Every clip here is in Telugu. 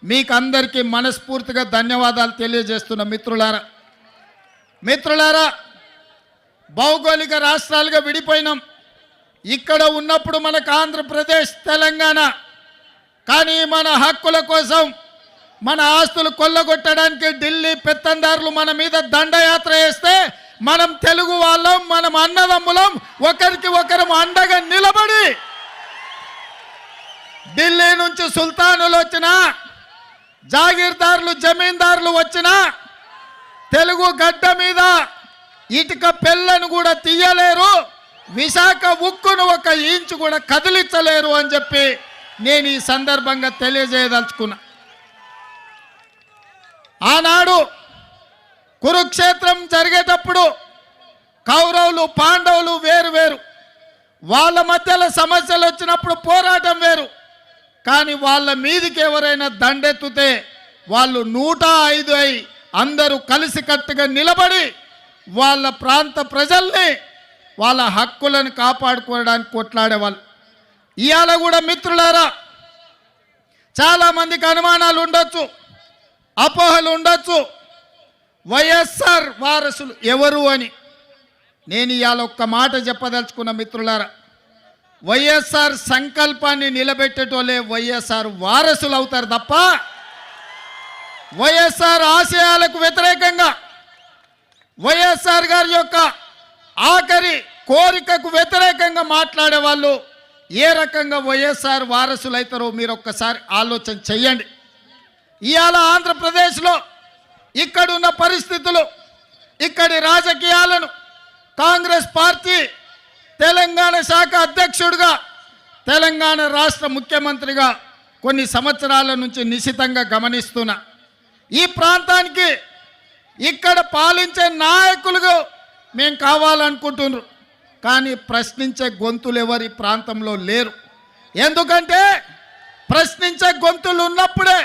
మీకు అందరికీ మనస్ఫూర్తిగా ధన్యవాదాలు తెలియజేస్తున్న మిత్రులారా భౌగోళిక రాష్ట్రాలుగా విడిపోయినాం. ఇక్కడ ఉన్నప్పుడు మనకు ఆంధ్రప్రదేశ్ తెలంగాణ, కానీ మన హక్కుల కోసం మన ఆస్తులు కొల్లగొట్టడానికి ఢిల్లీ పెత్తందారులు మన మీద దండయాత్ర చేస్తే మనం తెలుగు వాళ్ళం, మనం అన్నదమ్ములం ఒకరికి ఒకరు అండగా నిలబడి ఢిల్లీ నుంచి సుల్తానులు వచ్చినా జాగీర్దారులు జమీందారులు వచ్చినా తెలుగు గడ్డ మీద ఇటుక పెళ్ళను కూడా తీయలేరు, విశాఖ ఉక్కును ఒక ఇంచు కూడా కదిలించలేరు అని చెప్పి నేను ఈ సందర్భంగా తెలియజేయదలుచుకున్నా. ఆనాడు కురుక్షేత్రం జరిగేటప్పుడు కౌరవులు పాండవులు వేరు, వాళ్ళ మధ్యలో సమస్యలు వచ్చినప్పుడు పోరాటం వేరు, కానీ వాళ్ళ మీదికి ఎవరైనా దండెత్తుతే వాళ్ళు 105 అయి అందరూ కలిసికట్టుగా నిలబడి వాళ్ళ ప్రాంత ప్రజల్ని వాళ్ళ హక్కులను కాపాడుకోవడానికి కొట్లాడేవాళ్ళు. ఇవాళ కూడా మిత్రులారా చాలామందికి అనుమానాలు ఉండొచ్చు, అపోహలు ఉండొచ్చు, వైఎస్ఆర్ వారసులు ఎవరు అని. నేను ఇవాళ ఒక్క మాట చెప్పదలుచుకున్న మిత్రులారా, వైఎస్ఆర్ సంకల్పాన్ని నిలబెట్టేటోళ్ళే వైఎస్ఆర్ వారసులు అవుతారు తప్ప వైఎస్ఆర్ ఆశయాలకు వ్యతిరేకంగా వైఎస్ఆర్ గారి యొక్క ఆఖరి కోరికకు వ్యతిరేకంగా మాట్లాడే వాళ్ళు ఏ రకంగా వైఎస్ఆర్ వారసులు అవుతారో మీరు ఒక్కసారి ఆలోచన చెయ్యండి. ఇవాళ ఆంధ్రప్రదేశ్లో ఇక్కడున్న పరిస్థితులు, ఇక్కడి రాజకీయాలను కాంగ్రెస్ పార్టీ తెలంగాణ శాఖ అధ్యక్షుడిగా, తెలంగాణ రాష్ట్ర ముఖ్యమంత్రిగా కొన్ని సంవత్సరాల నుంచి నిశితంగా గమనిస్తున్నా. ఈ ప్రాంతానికి ఇక్కడ పాలించే నాయకులుగా మేము కావాలనుకుంటున్నారు, కానీ ప్రశ్నించే గొంతులు ఎవరు ఈ ప్రాంతంలో లేరు. ఎందుకంటే ప్రశ్నించే గొంతులు ఉన్నప్పుడే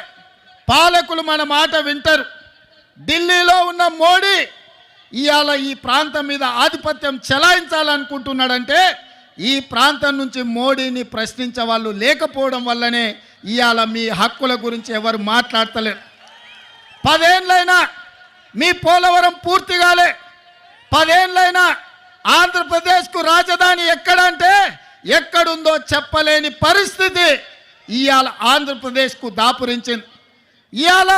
పాలకులు మన మాట వింటారు. ఢిల్లీలో ఉన్న మోడీ ఇవాళ ఈ ప్రాంతం మీద ఆధిపత్యం చెలాయించాలనుకుంటున్నాడంటే ఈ ప్రాంతం నుంచి మోడీని ప్రశ్నించే వాళ్ళు లేకపోవడం వల్లనే ఇవాళ మీ హక్కుల గురించి ఎవరు మాట్లాడతలేరు. 10 ఏళ్ళైనా మీ పోలవరం పూర్తి కాలే, 10 ఏళ్ళైనా ఆంధ్రప్రదేశ్కు రాజధాని ఎక్కడంటే ఎక్కడుందో చెప్పలేని పరిస్థితి ఇవాళ ఆంధ్రప్రదేశ్కు దాపురించింది. ఇవాళ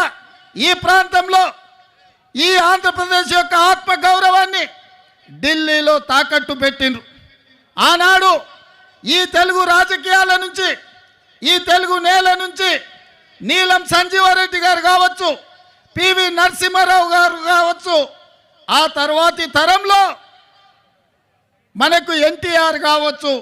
ఈ ప్రాంతంలో ఈ ఆంధ్రప్రదేశ్ యొక్క ఆత్మ గౌరవాన్ని ఢిల్లీలో తాకట్టు పెట్టిండ్రు. ఆనాడు ఈ తెలుగు రాజకీయాల నుంచి, ఈ తెలుగు నేల నుంచి నీలం సంజీవారెడ్డి గారు కావచ్చు, పివి నరసింహారావు గారు కావచ్చు, ఆ తర్వాతి తరంలో మనకు ఎన్టీఆర్ కావచ్చు,